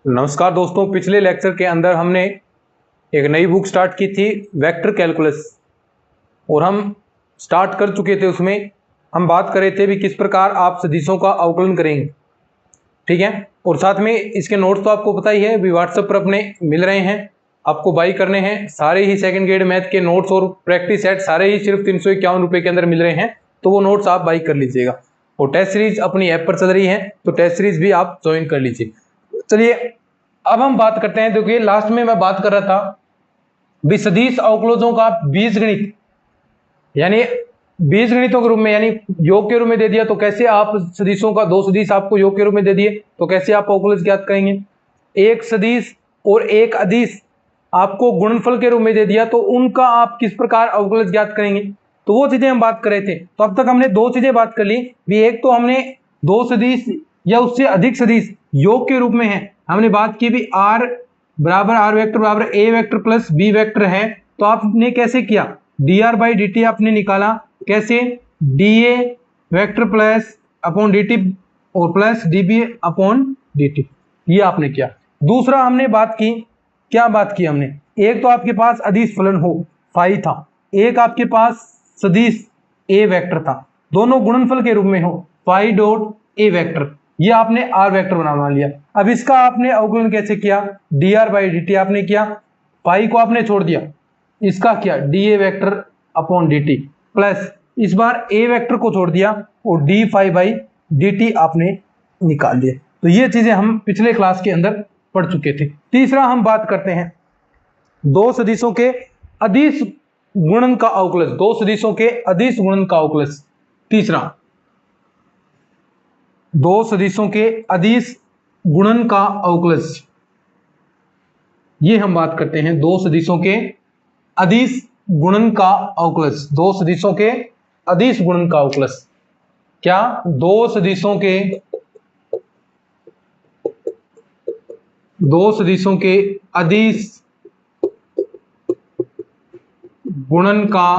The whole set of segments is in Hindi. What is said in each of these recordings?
नमस्कार दोस्तों, पिछले लेक्चर के अंदर हमने एक नई बुक स्टार्ट की थी वेक्टर कैलकुलस, और हम स्टार्ट कर चुके थे। उसमें हम बात कर रहे थे भी किस प्रकार आप सदिशों का अवकलन करेंगे, ठीक है। और साथ में इसके नोट्स तो आपको पता ही है भी व्हाट्सएप पर अपने मिल रहे हैं, आपको बाई करने हैं। सारे ही सेकंड ग्रेड मैथ के नोट्स और प्रैक्टिस सेट सारे ही सिर्फ 351 रुपये के अंदर मिल रहे हैं, तो वो नोट्स आप बाई कर लीजिएगा। और टेस्ट सीरीज अपनी ऐप पर चल रही है, तो टेस्ट सीरीज भी आप ज्वाइन कर लीजिए। चलिए अब हम बात करते हैं। देखिए लास्ट में मैं बात कर रहा था भी सदिश अवकलजों का बीजगणित, यानी बीजगणितों के रूप में, यानी योग के रूप में दे दिया तो कैसे आप सदिशों का, दो सदिश आपको योग के रूप में दे दिए तो कैसे आप अवकलज ज्ञात करेंगे। एक सदिश और एक अदिश आपको गुणनफल के रूप में दे दिया तो उनका आप किस प्रकार अवकलज ज्ञात करेंगे, तो वो चीजें हम बात कर रहे थे। तो अब तक हमने दो चीजें बात कर ली भी, एक तो हमने दो सदिश या उससे अधिक सदिश योग के रूप में है, हमने बात की भी आर बराबर आर वेक्टर बराबर A vector plus B vector है। तो आपने कैसे किया, D R by D T आपने निकाला, कैसे D A vector plus upon D T और plus D B upon D T, ये आपने किया। दूसरा हमने बात की, क्या बात की हमने, एक तो आपके पास अदिश फलन हो फाई था, एक आपके पास सदिश ए वेक्टर था, दोनों गुणनफल के रूप में हो फाई डॉट ए वेक्टर, ये आपने आर वेक्टर बना लिया। अब इसका आपने अवकलन कैसे किया, D R by D T आपने किया, पाई को आपने छोड़ दिया, इसका किया D A vector upon D T plus इस बार ए वेक्टर को छोड़ दिया और D phi by D T आपने निकाल दिया। तो ये चीजें हम पिछले क्लास के अंदर पढ़ चुके थे। तीसरा हम बात करते हैं दो सदिशों के अदिश गुणन का अवकलज, दो सदिशों के अदिश गुणन का अवकलज। तीसरा दो सदिशों के अदिश गुणन का अवकलज, ये हम बात करते हैं दो सदिशों के अदिश गुणन का अवकलज। दो सदिशों के अदिश गुणन का अवकलज क्या, दो सदिशों के अदिश गुणन का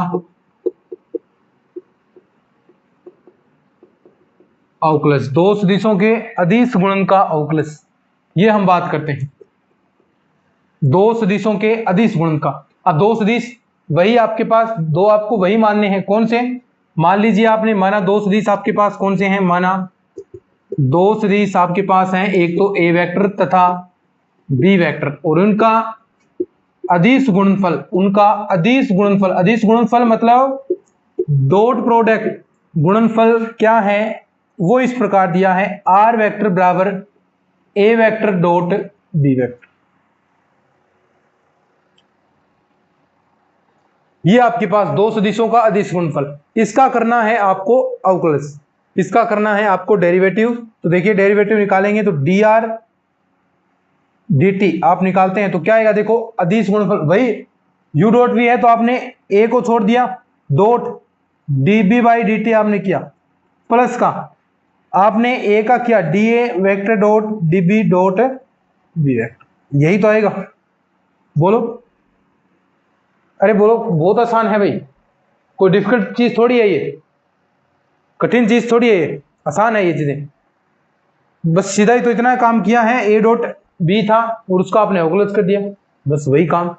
अवकलज, दो सदिशों के अदिश गुणन का अवकलज, ये हम बात करते हैं दो सदिशों के अदिश गुणन का। अब दो सदिश वही आपके पास, दो आपको वही मानने हैं, कौन से, मान लीजिए आपने माना दो सदिश आपके पास कौन से हैं, माना दो सदिश आपके पास हैं, एक तो ए वेक्टर तथा बी वेक्टर, और उनका अदिश गुणनफल, उनका अदिश गुणनफल, अदिश गुणनफल मतलब डॉट प्रोडक्ट गुणनफल क्या है, वो इस प्रकार दिया है आर वेक्टर बराबर A vector dot B vector. ये आपके पास दो सदिशों का अदिश गुणनफल, इसका करना है आपको अवकलज, इसका करना है आपको डेरिवेटिव। तो देखिए डेरिवेटिव निकालेंगे तो डी आर डी टी आप निकालते हैं तो क्या आएगा, देखो अदिश गुणनफल वही यू डॉट वी है तो आपने ए को छोड़ दिया, dot D B by D T आपने किया, प्लस का आपने ए का किया D A vector dot D B dot B vector, यही तो आएगा। बोलो, अरे बोलो, बहुत आसान है भाई, कोई डिफिकल्ट चीज थोड़ी है ये, कठिन चीज थोड़ी है ये, आसान है ये चीजें। बस सीधा ही तो इतना काम किया है, ए डॉट बी था और उसका आपने अवकलज कर दिया, बस वही काम।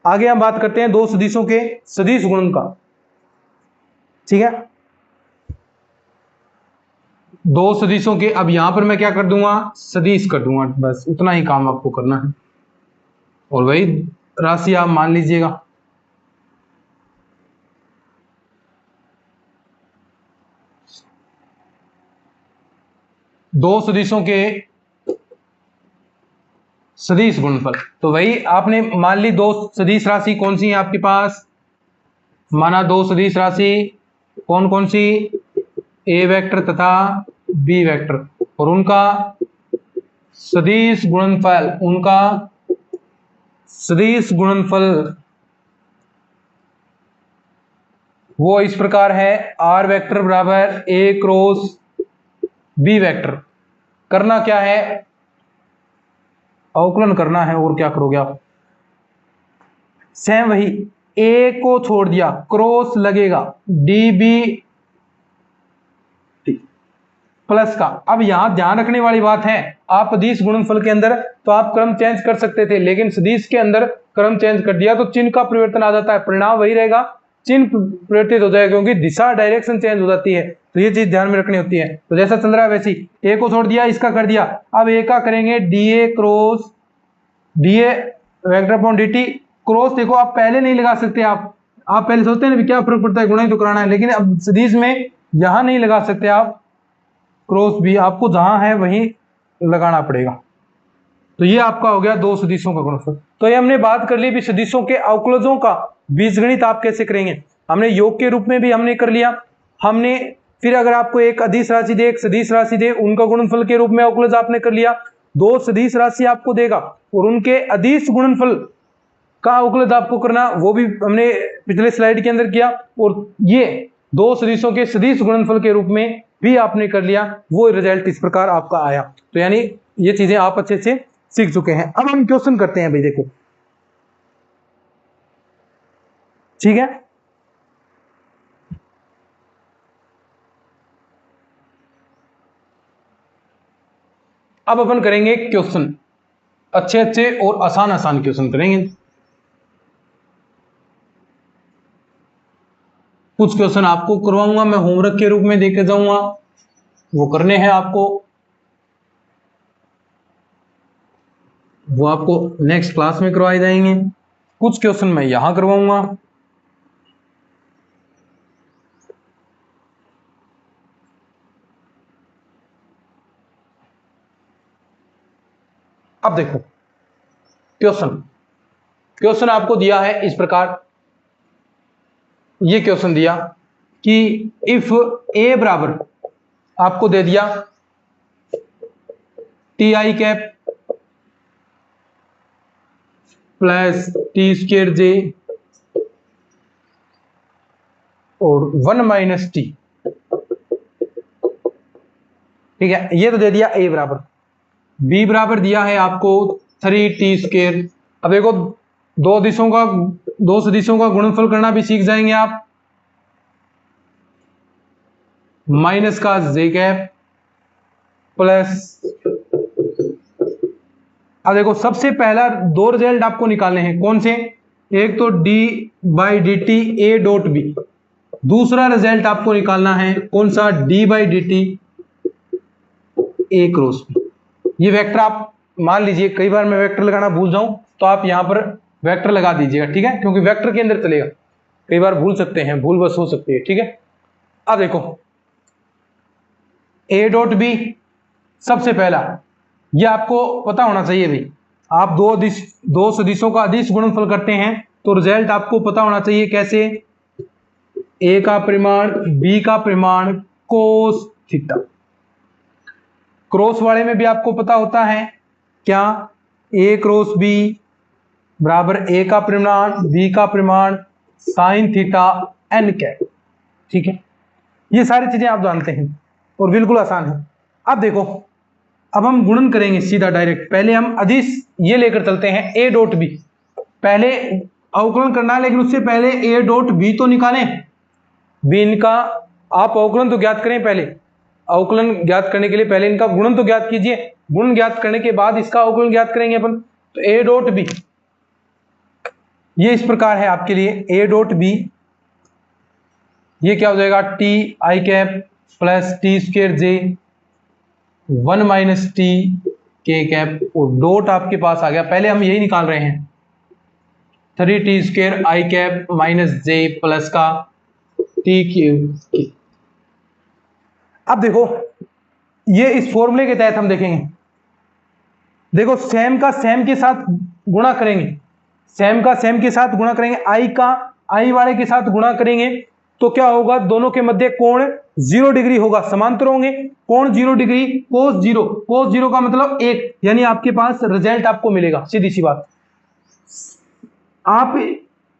आगे हम बात करते हैं दो सदिशों के सदिश गुणन का, ठीक है। दो सदिशों के, अब यहां पर मैं क्या कर दूंगा, सदिश कर दूंगा, बस उतना ही काम आपको करना है, और वही राशि आप मान लीजिएगा। दो सदिशों के सदिश गुणनफल, तो वही आपने मान ली दो सदिश राशि कौन सी है आपके पास, माना दो सदिश राशि कौन कौन सी, ए वेक्टर तथा बी वेक्टर, और उनका सदिश गुणनफल, उनका सदिश गुणनफल वो इस प्रकार है आर वेक्टर बराबर ए क्रॉस बी वेक्टर। करना क्या है, अवकलन करना है, और क्या करोगे आप, सेम वही ए को छोड़ दिया, क्रॉस लगेगा डी बी टी, प्लस का। अब यहाँ ध्यान रखने वाली बात है, आप अदिश गुणनफल के अंदर तो आप क्रम चेंज कर सकते थे, लेकिन सदिश के अंदर क्रम चेंज कर दिया तो चिन्ह का परिवर्तन आ जाता है, परिणाम वही रहेगा, चिन्ह परिवर्तित हो जाएगा क्योंकि दिशा डायरेक्शन चेंज हो जाती है। तो ये चीज ध्यान में रखनी होती है। तो जैसा चल रहा है वैसे ही ए को छोड़ दिया, इसका कर दिया, अब ए का करेंगे DA cross DA vector upon DT cross. देखो आप पहले नहीं लगा सकते, आप पहले सोचते हैं ना क्या फर्क पड़ता है, गुणा ही तो कराना है, लेकिन अब सदिश में यहां नहीं लगा सकते आप क्रॉस भी, आपको जहां है वहीं लगाना पड़ेगा। तो ये आपका हो गया दो सदिशों का गुणनफल। तो ये हमने बात कर ली भी सदिशों के अवकलजों का बीजगणित आप कैसे करेंगे। हमने योग के रूप में भी हमने कर लिया, हमने फिर अगर आपको एक अदिश राशि दे एक सदिश राशि दे उनका गुणनफल के रूप में अवकलज आपने कर लिया, दो सदिश राशि आपको देगा और उनके अदिश गुणनफल का अवकलज आपको करना, वो भी हमने पिछले स्लाइड के अंदर किया। और ये दो सदिशों के सदिश गुणनफल के रूप में भी आपने कर लिया, वो रिजल्ट इस प्रकार आपका आया। तो यानी ये चीजें आप अच्छे से सीख चुके हैं। अब हम क्वेश्चन करते हैं भाई, देखो ठीक है। अब अपन करेंगे क्वेश्चन, अच्छे अच्छे और आसान आसान क्वेश्चन करेंगे। कुछ क्वेश्चन आपको करवाऊंगा मैं होमवर्क के रूप में देके जाऊंगा, वो करने हैं आपको, वो आपको नेक्स्ट क्लास में करवाए जाएंगे। कुछ क्वेश्चन मैं यहां करवाऊंगा। अब देखो क्वेश्चन आपको दिया है इस प्रकार, ये क्वेश्चन दिया कि इफ ए बराबर आपको दे दिया T I cap plus T square J और 1 माइनस टी, ठीक है, ये तो दे दिया ए बराबर। बी बराबर दिया है आपको 3t²। अब देखो दो सदिशों का गुणनफल करना भी सीख जाएंगे आप, माइनस का जे कैप प्लस, अब देखो सबसे पहला दो रिजल्ट आपको निकालने हैं, कौन से, एक तो D by D T A dot B, दूसरा रिजल्ट आपको निकालना है कौन सा, D by D T A cross B. ये वेक्टर आप मान लीजिए, कई बार मैं वेक्टर लगाना भूल जाऊं तो आप यहां पर वेक्टर लगा दीजिएगा, ठीक है, क्योंकि वेक्टर के अंदर चलेगा, कई बार भूल सकते हैं, भूल बस हो सकती है, ठीक है। अब देखो ए डॉट बी सबसे पहला, ये आपको पता होना चाहिए भाई, आप दो सदिशों का अदिश गुणनफल करते हैं तो रिजल्ट आपको पता होना चाहिए कैसे, ए का परिमाण बी का परिमाण कोस थीटा। क्रॉस वाले में भी आपको पता होता है क्या, ए क्रॉस बी बराबर ए का परिमाण बी का परिमाण साइन थीटा एन कैप, ठीक है। ये सारी चीजें आप जानते हैं और बिल्कुल आसान है। अब देखो अब हम गुणन करेंगे सीधा डायरेक्ट, पहले हम अदिश ये लेकर चलते हैं ए डॉट बी, पहले अवकलन करना है लेकिन उससे पहले ए डॉट बी तो निकालें, बी इनका आप अवकलन तो ज्ञात करें, पहले अवकलन ज्ञात करने के लिए पहले इनका गुणन तो ज्ञात कीजिए, गुणन ज्ञात करने के बाद इसका अवकलन ज्ञात करेंगे अपन। तो ए डॉट बी ये इस प्रकार है आपके लिए, ए डॉट बी ये क्या हो जाएगा, T I cap plus T square J 1 minus T के कैप और डॉट आपके पास आ गया, पहले हम यही निकाल रहे हैं 3t² आई कैप माइनस जे प्लस का टी क्यूब। अब देखो ये इस फॉर्मूले के तहत हम देखेंगे, देखो सेम का सेम के साथ गुणा करेंगे, सेम का सेम के साथ गुणा करेंगे, आई का आई वाले के साथ गुणा करेंगे तो क्या होगा, दोनों के मध्य कोण 0 डिग्री होगा, समांतर होंगे, कोण 0 डिग्री, कोस 0, कोस 0 का मतलब 1, यानी आपके पास रिजल्ट आपको मिलेगा, सीधी सी बात। आप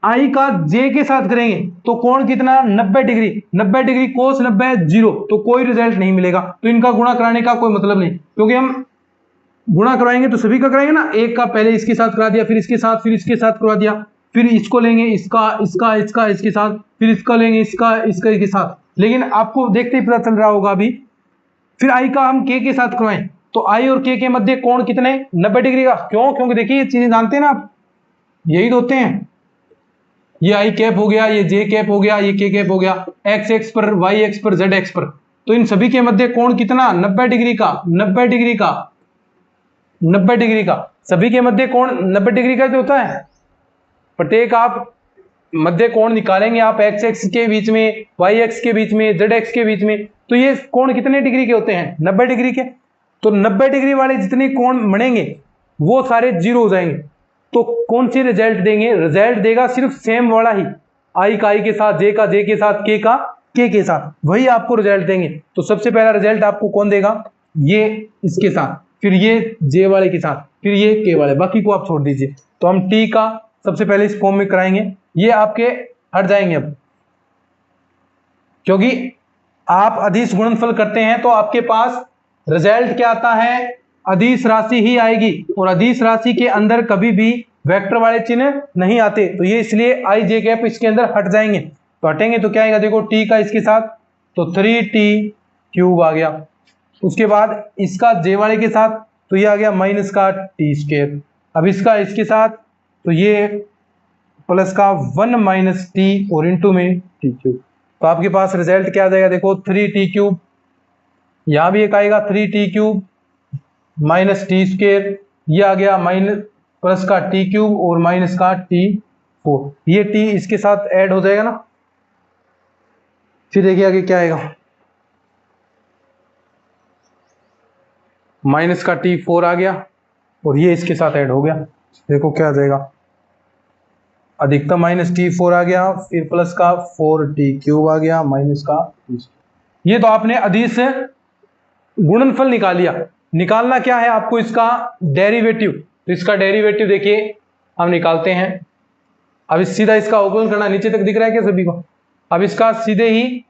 आई का जे के साथ करेंगे तो कोण कितना 90 डिग्री, 90 डिग्री कोस 90 0, तो कोई रिजल्ट नहीं मिलेगा, तो इनका गुणा कराने का कोई मतलब नहीं, क्योंकि हम गुणा कराएंगे तो सभी का कराएंगे ना, एक का पहले इसके साथ करा दिया, फिर इसके साथ, फिर इसके साथ करवा दिया, फिर इसको लेंगे इसका इसका इसका इसके साथ, फिर इसका लेंगे इसका इसका इसके साथ। लेकिन आपको देखते ही पता चल रहा होगा अभी फिर आई का हम के साथ करवाएं तो आई और के मध्य कोण कितने 90 डिग्री का। क्यों? क्योंकि देखिए ये चीजें जानते हैं ना आप, यही तो होते हैं। ये आई कैप हो गया, ये जे कैप हो गया, ये के कैप हो गया, एक्स एक्स पर, वाई एक्स पर, जेड एक्स पर। तो इन सभी के मध्य कोण कितना 90 डिग्री का, 90 डिग्री का, 90 डिग्री का। सभी के मध्य कोण 90 डिग्री का जो होता है। प्रत्येक आप मध्य कोण निकालेंगे आप एक्स एक्स के बीच में, वाई एक्स के बीच में, जेड एक्स के बीच में, तो ये कोण कितने डिग्री के होते हैं 90 डिग्री के। तो 90 डिग्री वाले जितने कोण बनेंगे वो सारे जीरो हो जाएंगे। तो कौन सी रिजल्ट देंगे? रिजल्ट देगा सिर्फ सेम वाला ही, आई का आई के साथ, जे का जे के साथ, के का के साथ, वही आपको रिजल्ट देंगे। तो सबसे पहला रिजल्ट आपको कौन देगा? ये इसके साथ, फिर ये जे वाले के साथ, फिर ये के वाले, बाकी को आप छोड़ दीजिए। तो हम टी का सबसे पहले इस फॉर्म में कराएंगे, ये आपके हट जाएंगे अब, क्योंकि आप अदिश गुणनफल करते हैं तो आपके पास रिजल्ट क्या आता है? अदिश राशि ही आएगी, और अदिश राशि के अंदर कभी भी वेक्टर वाले चिन्ह नहीं आते। तो ये इसलिए आई जे कैप इसके अंदर हट जाएंगे। तो हटेंगे तो क्या आएगा? देखो टी का इसके साथ तो 3t³ आ गया। उसके बाद इसका जे वाले के साथ तो ये आ गया माइनस का t²। अब इसका इसके साथ तो ये प्लस का 1 - t और इंटू में t³। तो आपके पास रिजल्ट क्या आ जाएगा? देखो 3t³, यहां भी एक आएगा 3t³ माइनस t², ये आ गया माइनस प्लस का t³ और माइनस का t4। ये t इसके साथ ऐड हो जाएगा ना। फिर देखिए आगे क्या आएगा, माइनस का t4 आ गया और ये इसके साथ ऐड हो गया। देखो क्या आ जाएगा, अधिकतम माइनस t4 आ गया, फिर प्लस का 4t³ आ गया, माइनस का t²। ये तो आपने अदिश गुणनफल निकाल लिया। निकालना क्या है आपको? इसका डेरिवेटिव। तो इसका डेरिवेटिव देखिए हम निकालते हैं। अब सीधा इसका अवकलन करना, नीचे तक दिख रहा है क्या सभी को? अब इसका सीधे ही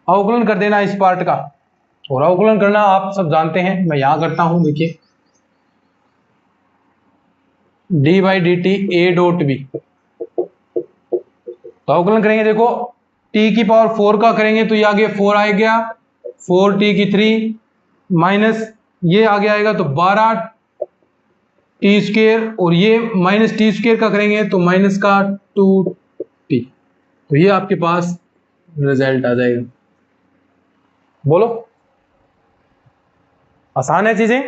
अवकलन कर देना इस पार्ट का, और अवकलन करना आप सब जानते हैं, मैं यहां करता हूं। देखिए d/dt a.b, तो अवकलन करेंगे। देखो t⁴ का करेंगे तो ये आगे 4 आ गया, 4t³ माइनस ये आगे आएगा तो 12t², और ये माइनस t² का करेंगे तो माइनस का 2t। तो ये आपके पास रिजल्ट आ जाएगा। बोलो, आसान है चीजें।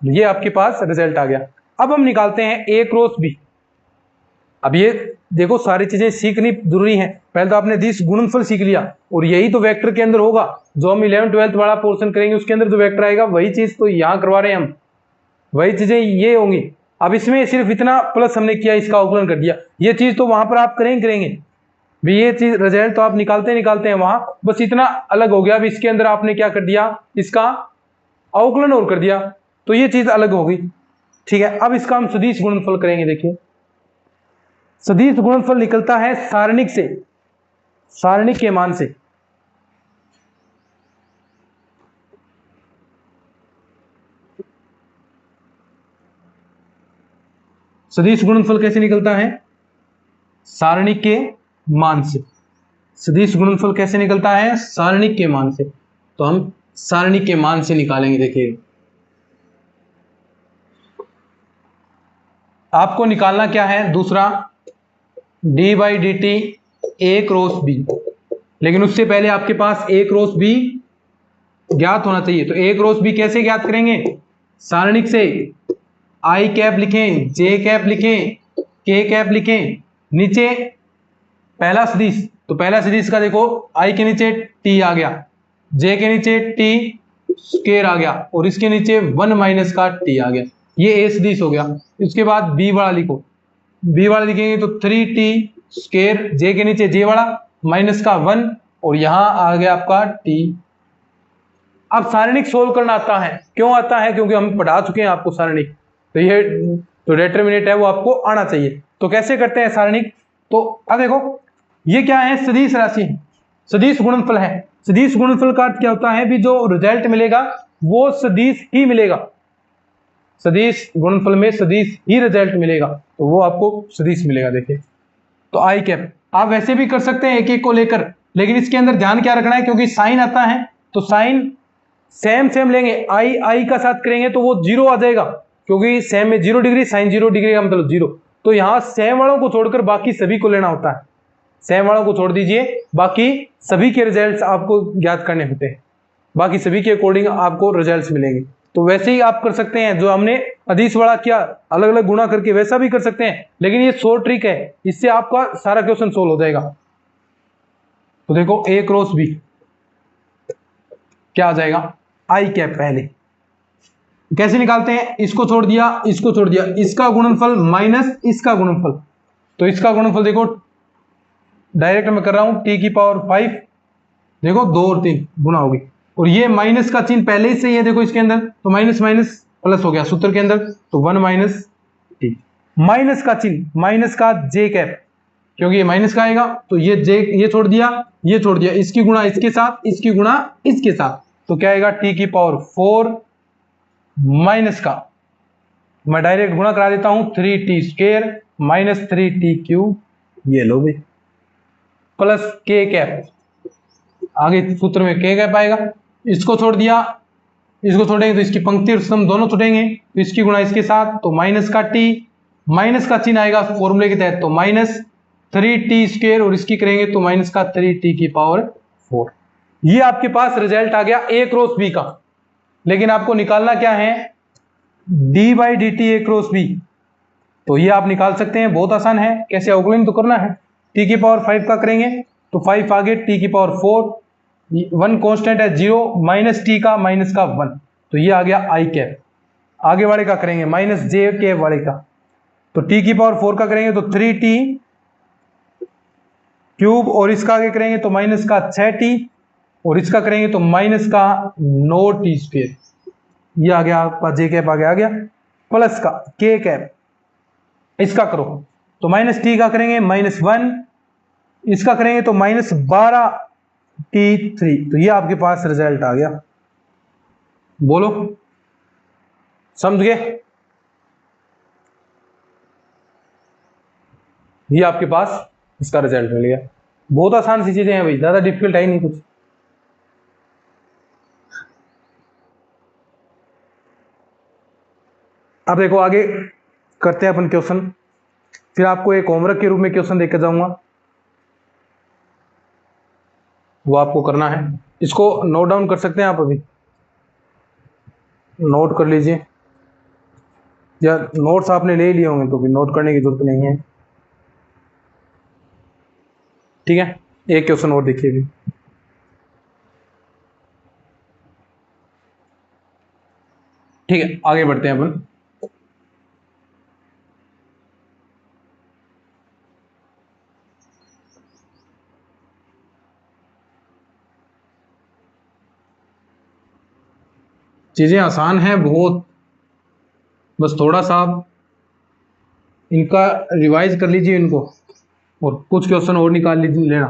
ये आपके पास रिजल्ट आ गया। अब हम निकालते हैं a क्रॉस b। अब ये देखो सारी चीजें सीखनी जरूरी है। पहले तो आपने अदिश गुणनफल सीख लिया, और यही तो वेक्टर के अंदर होगा। जो हम 11th 12th वाला पोर्शन करेंगे उसके अंदर जो वेक्टर आएगा वही चीज तो यहाँ करवा रहे हैं हम, वही चीजें ये होंगी। अब इसमें सिर्फ इतना प्लस हमने किया, इसका अवकलन कर दिया। ये चीज तो वहां पर आप करेंगे भी, ये चीज रिजल्ट तो आप निकालते हैं वहां, बस इतना अलग हो गया। अब इसके अंदर आपने क्या कर दिया? इसका अवकलन और कर दिया, तो ये चीज अलग होगी। ठीक है, अब इसका हम सदिश गुणनफल करेंगे। देखिए सदिश गुणनफल निकलता है सारणिक से, सारणिक के मान से। सदिश गुणनफल कैसे निकलता है? सारणिक के मान से। सदिश गुणनफल कैसे निकलता है? सारणिक के मान से। तो हम सारणिक के मान से निकालेंगे। देखिए आपको निकालना क्या है? दूसरा d/dt a क्रॉस b, लेकिन उससे पहले आपके पास a क्रॉस b ज्ञात होना चाहिए। तो a क्रॉस b कैसे ज्ञात करेंगे? सारणिक से। आई कैप लिखें, जे कैप लिखें, के कैप लिखें, नीचे पहला सदिश। तो पहला सदिश का देखो आई के नीचे t आ गया, जे के नीचे t² आ गया, और इसके नीचे 1 माइनस का t आ गया। ये a सदिश हो गया। उसके बाद b वाला लिखो, b वाला लिखेंगे तो 3t², जे के नीचे जे वाला माइनस का 1, और यहां आ गया आपका t। अब सारणिक सोल्व करना आता है। क्यों आता है? क्योंकि हम पढ़ा चुके हैं आपको सारणिक, तो ये जो डिटरमिनेंट है वो आपको आना चाहिए। तो कैसे करते हैं सारणिक? तो अब देखो ये क्या है? सदिश राशि है, सदिश गुणनफल है। सदिश गुणनफल का अर्थ क्या होता है? भी जो रिजल्ट मिलेगा वो सदिश ही मिलेगा। सदिश गुणनफल में सदिश ही रिजल्ट मिलेगा, तो वो आपको सदिश मिलेगा। देखिए तो आई कैप आप वैसे भी कर सकते हैं एक एक को लेकर, लेकिन इसके अंदर ध्यान क्या रखना है? क्योंकि साइन आता है तो साइन सेम सेम लेंगे, आई आई का साथ करेंगे तो वो जीरो आ जाएगा, क्योंकि सेम में 0 डिग्री, साइन 0 डिग्री का मतलब जीरो। तो यहां सेम वालों को छोड़कर बाकी सभी को लेना होता है, सेम वालों को छोड़ दीजिए, बाकी सभी के रिजल्ट्स आपको ज्ञात करने होते हैं, बाकी सभी के अकॉर्डिंग आपको रिजल्ट्स मिलेंगे। तो वैसे ही आप कर सकते हैं, जो हमने अदिश वाला किया अलग अलग गुणा करके, वैसा भी कर सकते हैं, लेकिन ये शॉर्ट ट्रिक है, इससे आपका सारा क्वेश्चन सोल्व हो जाएगा। तो देखो ए क्रॉस बी क्या आ जाएगा, आई कैप। पहले कैसे निकालते हैं, इसको छोड़ दिया, इसको छोड़ दिया, इसका गुणनफल माइनस इसका गुणनफल, तो इसका गुणनफल देखो डायरेक्ट मैं कर रहा हूं टी की पावर 5, देखो 2 और 3 गुना होगी, और ये माइनस का चिन्ह पहले ही से ही है देखो इसके अंदर, तो माइनस माइनस प्लस हो गया सूत्र के अंदर, तो 1 माइनस टी, माइनस का चिन्ह, माइनस का जे कैप, क्योंकि ये माइनस का आएगा, तो ये जे, ये छोड़ दिया, ये छोड़ दिया, इसकी गुणा इसके साथ, इसकी गुणा इसके साथ, तो क्या आएगा टी की पावर 4 माइनस का, मैं डायरेक्ट गुणा करा देता हूं 3t square minus 3t cube, ये लो भाई, प्लस के कैप, आगे सूत्र में के कैप आएगा, इसको छोड़ दिया, इसको छोड़ेंगे तो इसकी पंक्ति और स्तंभ दोनों छूटेंगे, तो इसकी गुणा इसके साथ, तो माइनस का टी, माइनस का चिन्ह आएगा फॉर्मूले के तहत, तो माइनस 3t स्क्वायर, और इसकी करेंगे तो माइनस का 3t की पावर 4। ये आपके पास रिजल्ट आ गया ए क्रॉस बी का। लेकिन आपको निकालना क्या है, D by D T A cross B, तो ये आप निकाल सकते हैं, बहुत आसान है। कैसे, अवकलन तो करना है, टी की पावर 5 का करेंगे तो 5 आगे, टी की पावर 4, 1 कांस्टेंट है 0, माइनस टी का माइनस का 1, तो ये आ गया आई कैप। आगे वाले का करेंगे माइनस जे कैप वाले का, तो टी की पावर 4 का करेंगे तो 3t क्यूब, और इसका आगे करेंगे तो माइनस का 6t, और इसका करेंगे तो माइनस का 9t स्क्वायर, ये आ गया आपका जे कैप आ गया, प्लस का के कैप, इसका करो तो माइनस टी का करेंगे माइनस 1, इसका करेंगे तो माइनस 12t3, तो ये आपके पास रिजल्ट आ गया। बोलो समझ गए, ये आपके पास इसका रिजल्ट मिल गया। बहुत आसान सी चीजें हैं भाई, ज्यादा डिफिकल्ट है ही नहीं कुछ। अब देखो आगे करते हैं अपन क्वेश्चन, फिर आपको एक होमवर्क के रूप में क्वेश्चन देकर जाऊंगा, वो आपको करना है। इसको नोट डाउन कर सकते हैं आप, अभी नोट कर लीजिए, या नोट्स आपने ले लिए होंगे तो भी नोट करने की जरूरत नहीं है, ठीक है। एक क्वेश्चन और देखिए भी, ठीक है, आगे बढ़ते हैं अपन। चीजें आसान हैं बहुत, बस थोड़ा सा आप इनका रिवाइज कर लीजिए इनको, और कुछ क्वेश्चन और निकाल लीजिए लेना,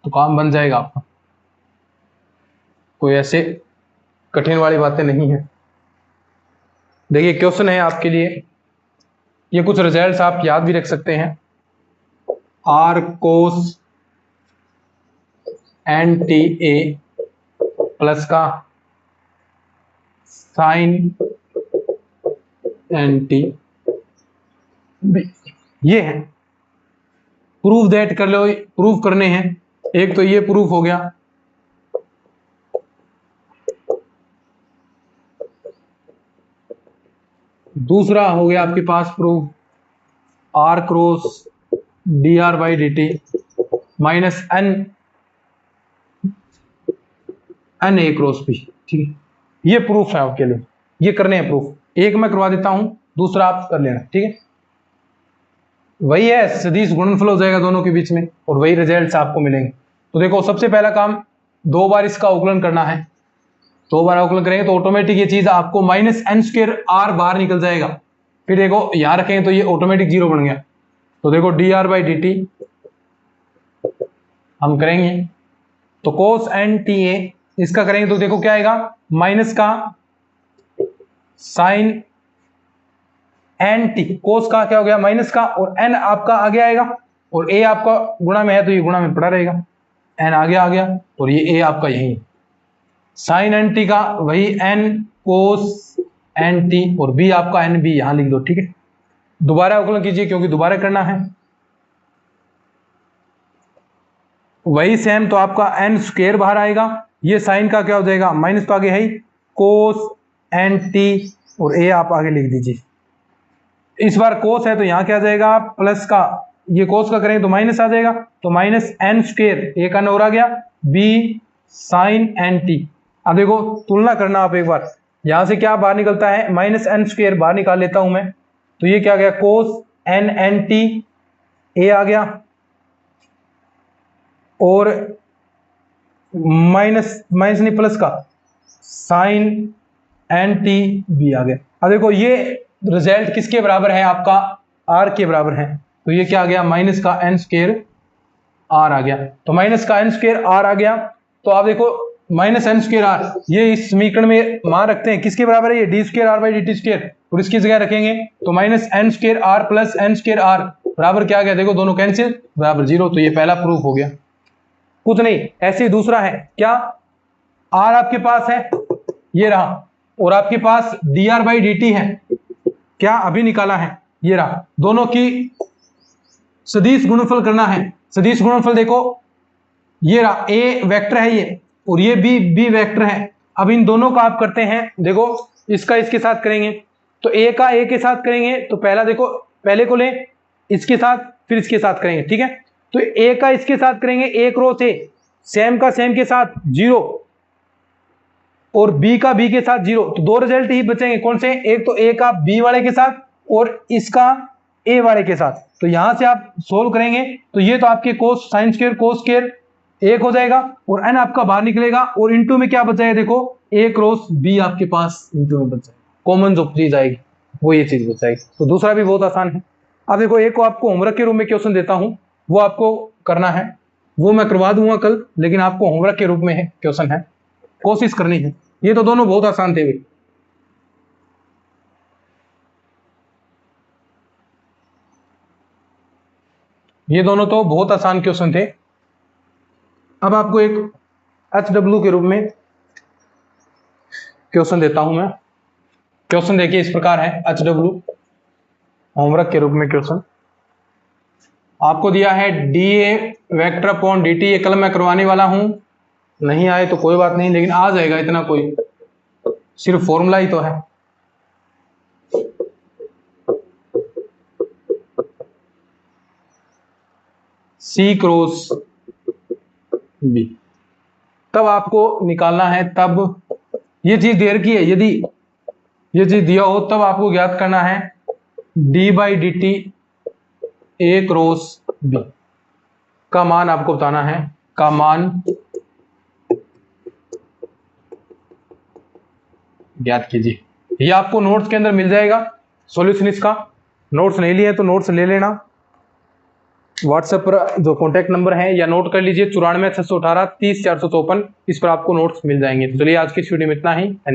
तो काम बन जाएगा आपका। कोई ऐसे कठिन वाली बातें नहीं है। देखिए क्वेश्चन है आपके लिए, ये कुछ रिजल्ट्स आप याद भी रख सकते हैं। R cos N T A plus का साइन एन टी, ये है प्रूफ दैट, कर लो, प्रूफ करने हैं। एक तो ये प्रूफ हो गया, दूसरा हो गया आपके पास proof R cross D R by D T minus N N A cross B, ठीक है। ये प्रूफ है आपके लिए, ये करने हैं प्रूफ। एक मैं करवा देता हूं, दूसरा आप कर लेना, ठीक है। वही है, सदिश गुणनफल हो जाएगा दोनों के बीच में, और वही रिजल्ट्स आपको मिलेंगे। तो देखो सबसे पहला काम, 2 बार इसका अवकलन करना है। 2 बार अवकलन करेंगे तो ऑटोमेटिक ये चीज आपको माइनस एन स्क्वायर आर बाहर निकल जाएगा। फिर देखो यहां रखेंगे तो ये ऑटोमेटिक 0 बन गया। तो देखो D R by D T हम करेंगे तो कोस एन टी ए, इसका करेंगे तो देखो क्या आएगा, माइनस का साइन एन टी, कोस का क्या हो गया माइनस का, और एन आपका आगे आएगा, और ए आपका गुणा में है तो ये गुणा में पड़ा रहेगा, एन आगे आ गया, और ये ए आपका यही साइन एन टी का वही एन कोस एन टी, और बी आपका एन बी यहां लिख दो, ठीक है। दोबारा अवकलन कीजिए क्योंकि दोबारा करना है, वही सेम, तो आपका एन स्क्वायर बाहर आएगा, ये साइन का क्या हो जाएगा माइनस, तो आगे है कोस एन टी, और ए आप आगे लिख दीजिए। इस बार कोस है तो यहां क्या आ जाएगा प्लस का, ये कोस का करेंगे तो माइनस आ जाएगा, तो माइनस एन स्क्वायर, ए का नोर आ गया, बी साइन एन टी। अब देखो तुलना करना आप एक बार, यहां से क्या बाहर निकलता है माइनस एन स्क्वायर बाहर निकाल लेता हूं मैं, तो ये क्या गया कोस एन एन टी, ए आ गया, और माइनस माइनस नहीं प्लस का साइन एन टी बी आ गया। अब देखो ये रिजल्ट किसके बराबर है आपका आर के बराबर है, तो ये क्या आ गया माइनस का एन स्क्वायर आर आ गया, तो माइनस का एन स्क्वायर आर आ गया। तो आप देखो माइनस एन स्क्वायर आर, ये इस समीकरण में मान रखते हैं किसके बराबर है, ये D square R by D T square, और इसकी जगह रखेंगे तो minus N square R plus N square R बराबर क्या आ गया, देखो दोनों कैंसिल बराबर 0, तो ये पहला प्रूफ हो गया। कुछ नहीं, ऐसे ही दूसरा है, क्या आर आपके पास है ये रहा, और आपके पास D R by D T है, क्या अभी निकाला है ये रहा, दोनों की सदिश गुणनफल करना है। सदिश गुणनफल देखो ये रहा, ए वेक्टर है ये, और ये बी वेक्टर है। अब इन दोनों का आप करते हैं, देखो इसका इसके साथ करेंगे, तो ए का ए के साथ करेंगे, तो पहला देखो पहले को लें इसके साथ, फिर इसके साथ करेंगे, ठीक है। तो ए का इसके साथ करेंगे, एक रो से सेम का सेम के साथ 0, और बी का बी के साथ 0, तो दो रिजल्ट ही बचेंगे, कौन से, एक तो ए का बी वाले के साथ और इसका ए वाले के साथ। तो यहां से आप सोल्व करेंगे तो ये तो आपके कोस साइन स्क्वायर कोस स्क्वायर एक हो जाएगा, और एन आपका बाहर निकलेगा, और इनटू में क्या बचा है देखो ए क्रॉस बी आपके पास इनटू में बचा है, कॉमन जो चीज आएगी वो ये चीज बचाएगी। तो दूसरा भी बहुत आसान है। अब देखो एक को आपको होमवर्क के रूप में क्वेश्चन देता हूं, वो आपको करना है, वो मैं करवा दूंगा कल, लेकिन आपको होमवर्क के रूप में है क्वेश्चन है, कोशिश करनी है। ये तो दोनों बहुत आसान थे भाई। ये दोनों तो बहुत आसान क्वेश्चन थे। अब आपको एक HW के रूप में क्वेश्चन देता हूं मैं। क्वेश्चन देखिए इस प्रकार है, HW होमवर्क के रूप में क्वेश्चन आपको दिया है, DA वेक्टर अपॉन DT, ये कल मैं करवाने वाला हूं, नहीं आए तो कोई बात नहीं, लेकिन आ जाएगा, इतना कोई सिर्फ फॉर्मूला ही तो है। C क्रॉस B, तब आपको निकालना है, तब ये चीज देर की है, यदि ये चीज दिया हो तब आपको ज्ञात करना है D by D T A cross B का मान आपको बताना है, का मान ज्ञात कीजिए। ये आपको नोट्स के अंदर मिल जाएगा सॉल्यूशन इसका, नोट्स नहीं लिए तो नोट्स ले लेना, व्हाट्सएप पर जो कॉन्टैक्ट नंबर है या नोट कर लीजिए 94 618 30 454, इस पर आपको नोट्स मिल जाएंगे। तो चलिए आज की इस वीडियो में इतना ही, धन्यवाद।